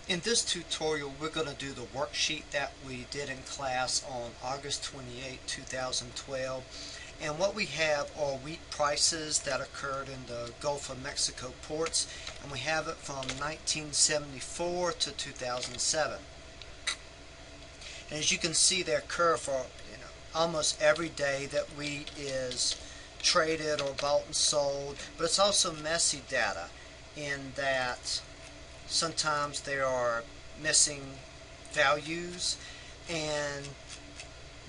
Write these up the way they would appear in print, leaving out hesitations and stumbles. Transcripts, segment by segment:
In this tutorial, we're going to do the worksheet that we did in class on August 28, 2012. And what we have are wheat prices that occurred in the Gulf of Mexico ports, and we have it from 1974 to 2007. And as you can see, they occur for almost every day that wheat is traded or bought and sold. But it's also messy data in that sometimes there are missing values, and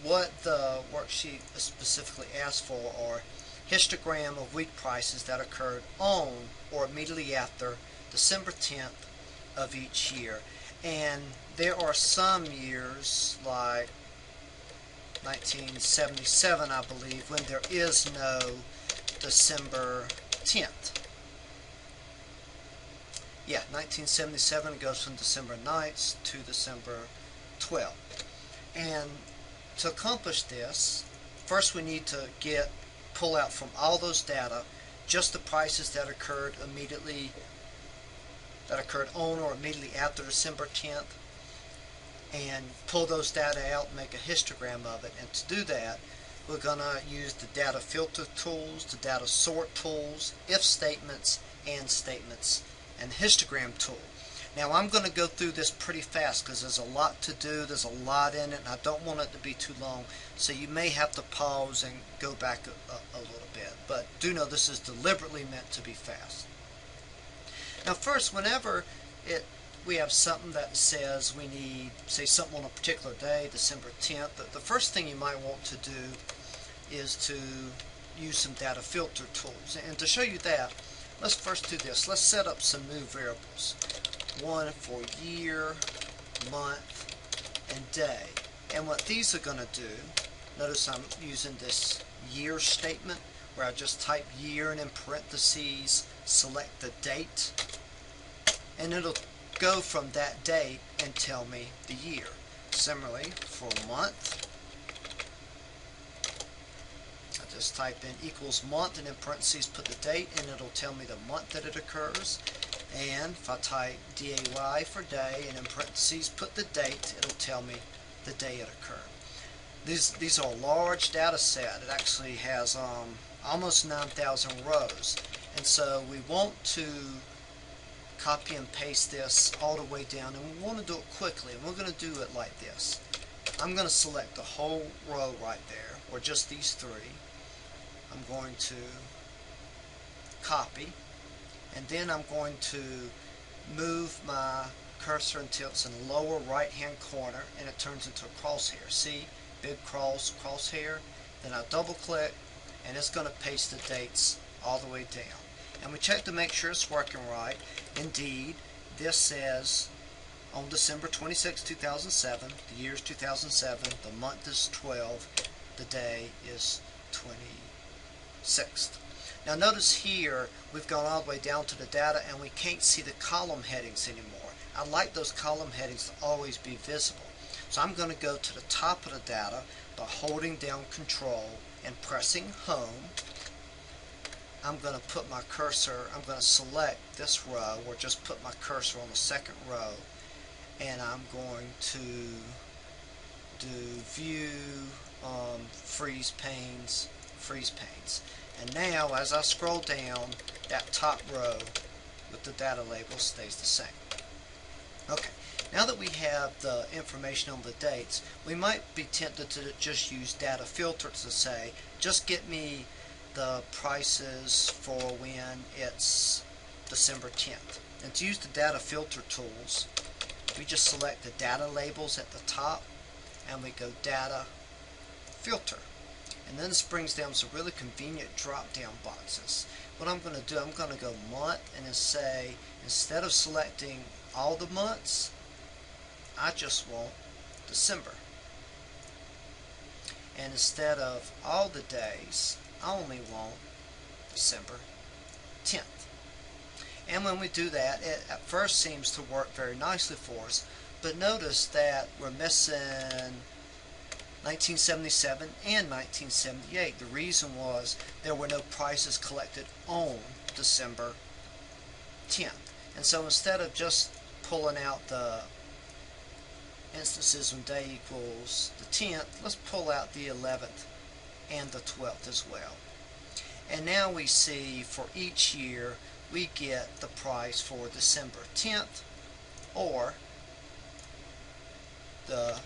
what the worksheet specifically asks for are histogram of wheat prices that occurred on or immediately after December 10th of each year. And there are some years like 1977, I believe, when there is no December 10th. Yeah, 1977 goes from December 9th to December 12th. And to accomplish this, first we need to pull out from all those data just the prices that occurred on or immediately after December 10th, and pull those data out and make a histogram of it. And to do that, we're going to use the data filter tools, the data sort tools, if statements, and statements, and the histogram tool. Now I'm going to go through this pretty fast because there's a lot to do, there's a lot in it, and I don't want it to be too long, so you may have to pause and go back a little bit. But do know this is deliberately meant to be fast. Now first, whenever we have something that says we need, say, something on a particular day, December 10th, the first thing you might want to do is to use some data filter tools. And to show you that, let's first do this. Let's set up some new variables. One for year, month, and day. And what these are going to do, notice I'm using this year statement where I just type year and in parentheses select the date, and it'll go from that date and tell me the year. Similarly, for a month, I just type in equals month and in parentheses put the date, and it'll tell me the month that it occurs. And if I type day for day and in parentheses put the date, it'll tell me the day it occurred. These are a large data set. It actually has almost 9,000 rows, and so we want to copy and paste this all the way down, and we want to do it quickly, and we're going to do it like this. I'm going to select the whole row right there, or just these three. I'm going to copy, and then I'm going to move my cursor until it's in the lower right hand corner and it turns into a crosshair. See? Big crosshair. Then I double click and it's going to paste the dates all the way down. And we check to make sure it's working right. Indeed, this says on December 26, 2007, the year is 2007, the month is 12, the day is 26th. Now notice here we've gone all the way down to the data and we can't see the column headings anymore. I like those column headings to always be visible. So I'm going to go to the top of the data by holding down Control and pressing Home. I'm going to put my cursor, I'm going to select this row, or just put my cursor on the second row, and I'm going to do View, Freeze Panes. And now as I scroll down, that top row with the data label stays the same. Okay, now that we have the information on the dates, we might be tempted to just use data filters to say, just get me the prices for when it's December 10th. And to use the data filter tools, we just select the data labels at the top and we go data filter. And then this brings down some really convenient drop down boxes. What I'm going to do, I'm going to go month and then say, instead of selecting all the months, I just want December. And instead of all the days, I only want December 10th. And when we do that, it at first seems to work very nicely for us, but notice that we're missing 1977 and 1978. The reason was there were no prices collected on December 10th. And so instead of just pulling out the instances when day equals the 10th, let's pull out the 11th and the 12th as well. And now we see for each year we get the price for December 10th or the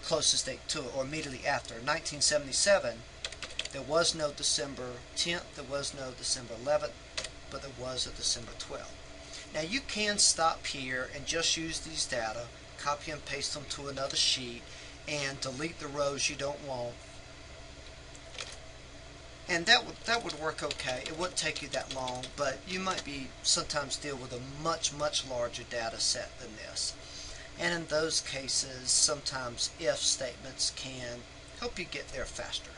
closest date to it, or immediately after. 1977, there was no December 10th, there was no December 11th, but there was a December 12th. Now you can stop here and just use these data, copy and paste them to another sheet, and delete the rows you don't want. And that would work okay. It wouldn't take you that long, but you might be sometimes deal with a much larger data set than this. And in those cases, sometimes if statements can help you get there faster.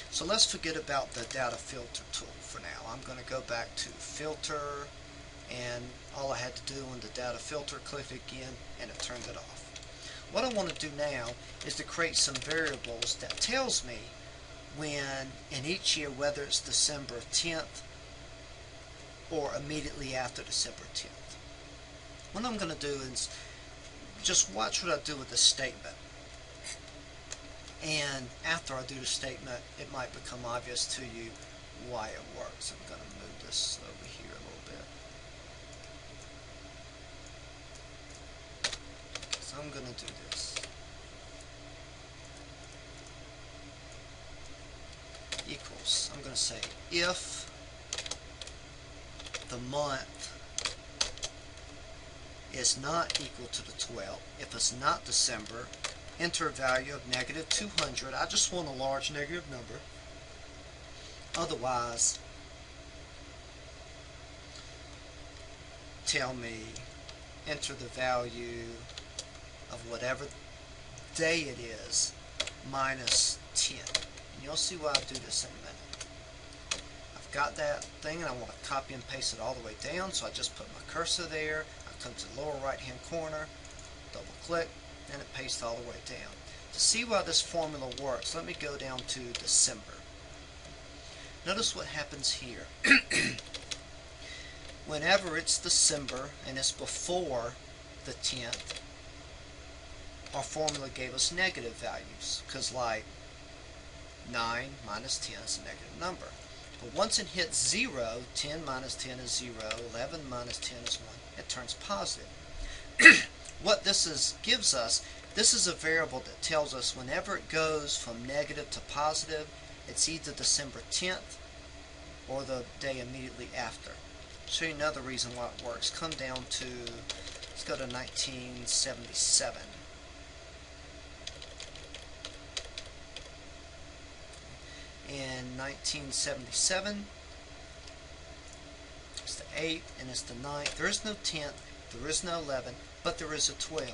So let's forget about the data filter tool for now. I'm going to go back to filter, and all I had to do on the data filter, click again, and it turned it off. What I want to do now is to create some variables that tells me when in each year, whether it's December 10th or immediately after December 10th. What I'm going to do is just watch what I do with the statement. And after I do the statement, it might become obvious to you why it works. I'm going to move this over here a little bit. So I'm going to do this. Equals, I'm going to say if the month is not equal to the 12th, if it's not December, enter a value of negative 200. I just want a large negative number. Otherwise, tell me, enter the value of whatever day it is minus 10. And you'll see why I do this in a minute. I've got that thing and I want to copy and paste it all the way down, so I just put my cursor there. I come to the lower right hand corner, double click, and it pastes all the way down. To see why this formula works, let me go down to December. Notice what happens here. Whenever it's December and it's before the 10th, our formula gave us negative values, because like 9 minus 10 is a negative number. But once it hits 0, 10 minus 10 is 0, 11 minus 10 is 1, it turns positive. What this gives us, this is a variable that tells us whenever it goes from negative to positive, it's either December 10th or the day immediately after. I'll show you another reason why it works. Come down to, let's go to 1977. In 1977, it's the 8th and it's the 9th. There is no 10th, there is no 11th, but there is a 12.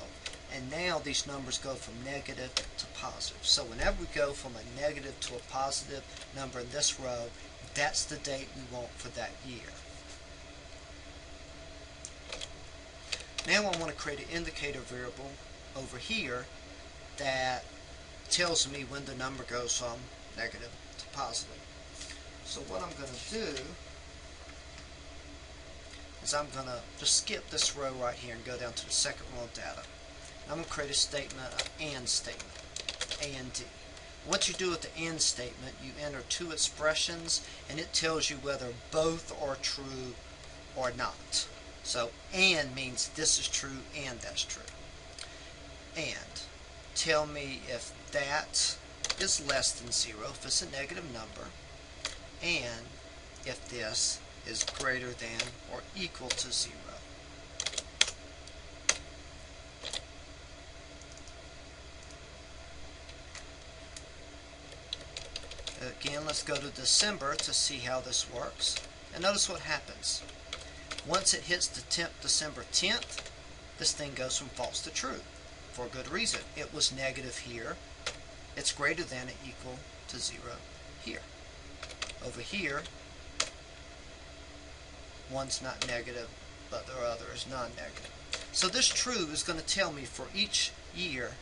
And now these numbers go from negative to positive. So whenever we go from a negative to a positive number in this row, that's the date we want for that year. Now I want to create an indicator variable over here that tells me when the number goes from negative to positive. So what I'm going to do is I'm going to just skip this row right here and go down to the second row of data. I'm going to create a statement, an AND statement, A and D. What you do with the AND statement, you enter two expressions and it tells you whether both are true or not. So AND means this is true and that's true. And tell me if that is less than 0, if it's a negative number, and if this is greater than or equal to 0. Again, let's go to December to see how this works. And notice what happens. Once it hits the December 10th, this thing goes from false to true. For a good reason. It was negative here. It's greater than or equal to 0 here. Over here, one's not negative, but the other is non-negative. So this true is going to tell me for each year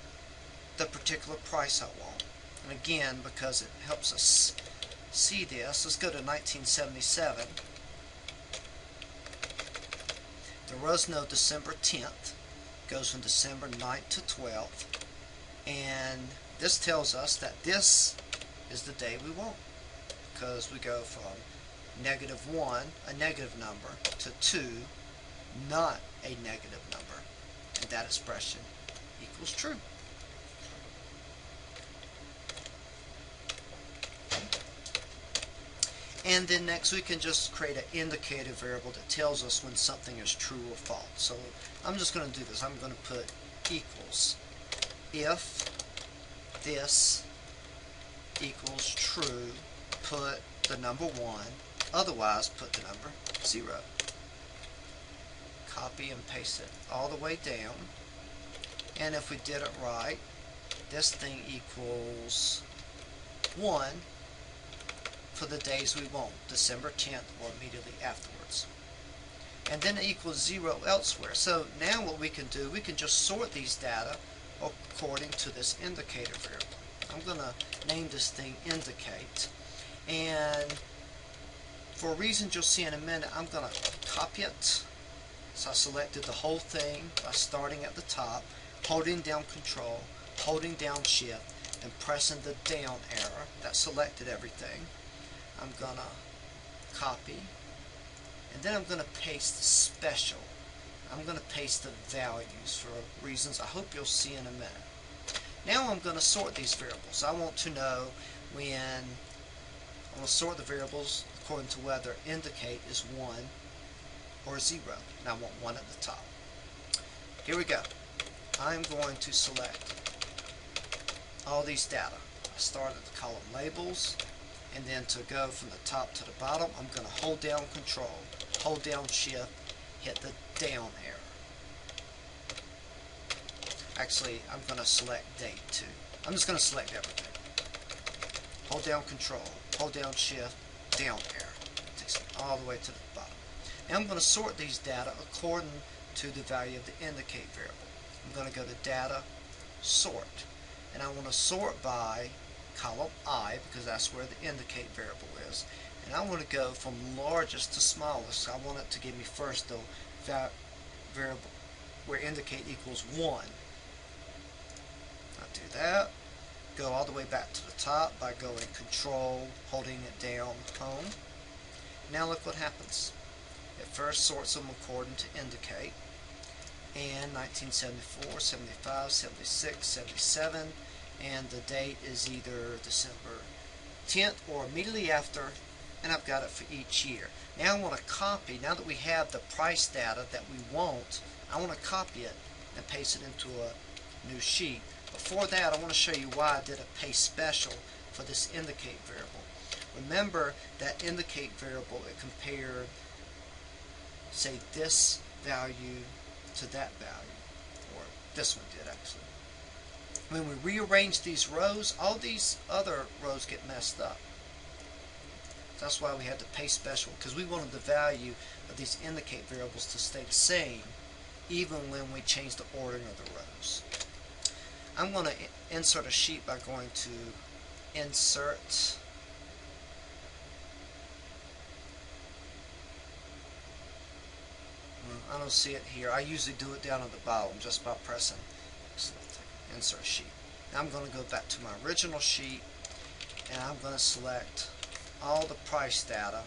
the particular price I want. And again, because it helps us see this, let's go to 1977. There was no December 10th. It goes from December 9th to 12th. And this tells us that this is the day we want, because we go from -1, a negative number, to 2, not a negative number, and that expression equals true. And then next we can just create an indicator variable that tells us when something is true or false. So I'm just going to do this. I'm going to put equals. If this equals true, put the number 1. Otherwise, put the number 0. Copy and paste it all the way down. And if we did it right, this thing equals 1 for the days we want, December 10th or immediately afterwards. And then it equals 0 elsewhere. So now what we can do, we can just sort these data according to this indicator variable. I'm going to name this thing indicate. And for reasons you'll see in a minute, I'm going to copy it. So I selected the whole thing by starting at the top, holding down Control, holding down Shift, and pressing the down arrow. That selected everything. I'm going to copy, and then I'm going to paste special. I'm going to paste the values for reasons I hope you'll see in a minute. Now I'm going to sort these variables. I want to know when, I'm going to sort the variables according to whether indicate is 1 or 0. And I want 1 at the top. Here we go. I'm going to select all these data. I start at the column labels, and then to go from the top to the bottom, I'm going to hold down Control, hold down Shift, hit the down arrow. Actually, I'm going to select date too. I'm just going to select everything. Hold down Control, hold down Shift, down arrow. It takes me all the way to the bottom. Now I'm going to sort these data according to the value of the indicate variable. I'm going to go to Data, Sort. And I want to sort by column I, because that's where the indicate variable is. And I want to go from largest to smallest. I want it to give me first the variable where indicate equals 1. I'll do that. Go all the way back to the top by going Control, holding it down, Home. Now look what happens. It first sorts them according to indicate. And 1974, 75, 76, 77, and the date is either December 10th or immediately after, and I've got it for each year. Now I want to copy, now that we have the price data that we want, I want to copy it and paste it into a new sheet. Before that, I want to show you why I did a paste special for this indicate variable. Remember that indicate variable, it compared, say, this value to that value, or this one did actually. When we rearrange these rows, all these other rows get messed up. That's why we had to paste special, because we wanted the value of these indicate variables to stay the same even when we change the ordering of the rows. I'm going to insert a sheet by going to Insert, I don't see it here. I usually do it down at the bottom just by pressing Insert Sheet. Now I'm going to go back to my original sheet, and I'm going to select all the price data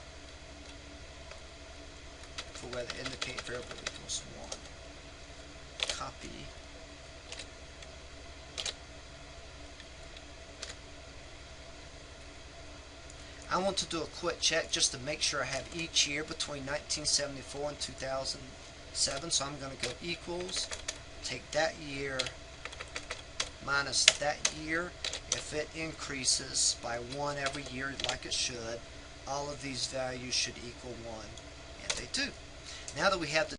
for where the indicate variable equals 1. Copy. I want to do a quick check just to make sure I have each year between 1974 and 2007. So I'm going to go equals, take that year minus that year. If it increases by 1 every year like it should, all of these values should equal 1, and they do. Now that we have the